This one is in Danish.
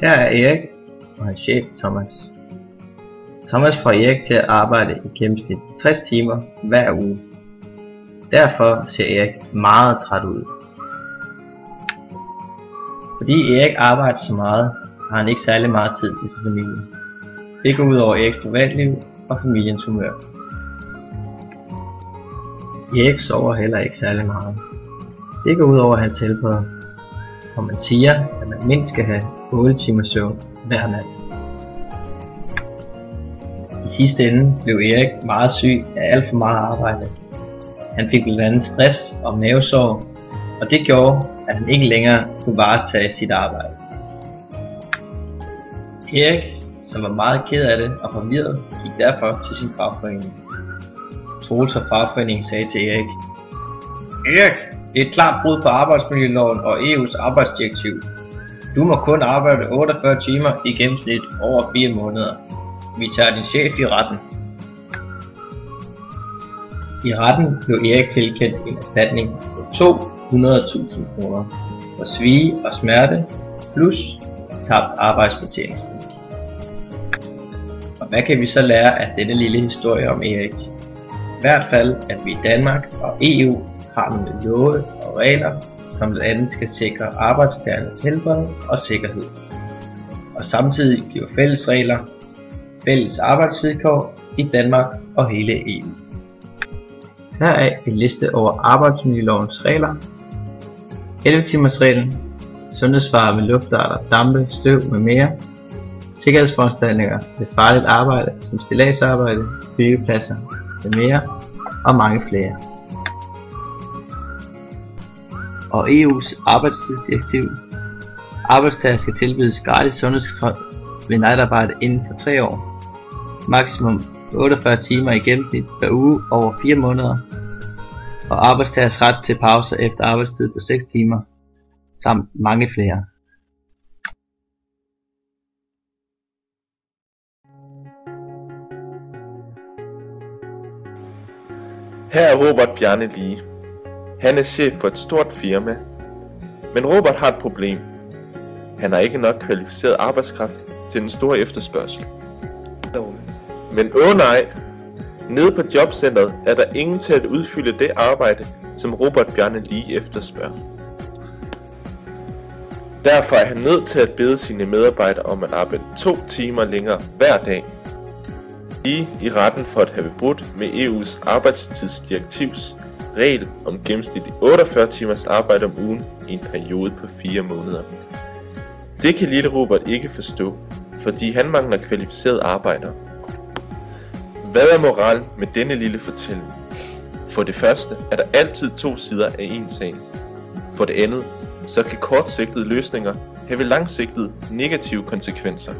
Her er Erik og hans chef Thomas. Thomas får Erik til at arbejde i gennemsnit 60 timer hver uge. Derfor ser Erik meget træt ud. Fordi Erik arbejder så meget, har han ikke særlig meget tid til sin familie. Det går ud over Eriks privatliv og familiens humør. Erik sover heller ikke særlig meget. Det går ud over hans helbred, og man siger, at man mindst skal have 8 timer søvn hver nat. I sidste ende blev Erik meget syg af alt for meget arbejde. Han fik blandt andet stress og mavesår, og det gjorde, at han ikke længere kunne varetage sit arbejde. Erik, som var meget ked af det og forvirret, gik derfor til sin fagforening. Troels fra fagforeningen sagde til Erik: Erik, det er et klart brud på arbejdsmiljøloven og EU's arbejdsdirektiv. Du må kun arbejde 48 timer i gennemsnit over 4 måneder. Vi tager din chef i retten. I retten blev Erik tilkendt en erstatning på 200.000 kroner for svie og smerte plus tabt arbejdsfortjeneste. Og hvad kan vi så lære af denne lille historie om Erik? I hvert fald, at vi i Danmark og EU har nogle love og regler, som blandt andet skal sikre arbejdstagernes helbred og sikkerhed, og samtidig giver fælles regler, fælles arbejdsvilkår i Danmark og hele EU. Her er en liste over arbejdsmiljølovens regler: 11 timers reglen, sundhedsfare ved luftarter, dampe, støv m.m., sikkerhedsforanstaltninger ved farligt arbejde som stilladsarbejde, byggepladser m.m. og mange flere. Og EU's arbejdstidsdirektiv. Arbejdstager skal tilbydes gratis sundhedskontrol ved natarbejde inden for 3 år. Maksimum 48 timer i gennemsnit per uge over 4 måneder. Og arbejdstagers ret til pauser efter arbejdstid på 6 timer. Samt mange flere. Her er Robert Bjarne Lie. Han er chef for et stort firma. Men Robert har et problem. Han har ikke nok kvalificeret arbejdskraft til den store efterspørgsel. Men nej, nede på jobcentret er der ingen til at udfylde det arbejde, som Robert Bjarne Lie efterspørger. Derfor er han nødt til at bede sine medarbejdere om at arbejde 2 timer længere hver dag. Lie i retten for at have brudt med EU's arbejdstidsdirektivs regel om gennemsnitligt 48 timers arbejde om ugen i en periode på 4 måneder. Det kan lille Robert ikke forstå, fordi han mangler kvalificerede arbejdere. Hvad er moralen med denne lille fortælling? For det første er der altid 2 sider af en sag. For det andet, så kan kortsigtede løsninger have langsigtede negative konsekvenser.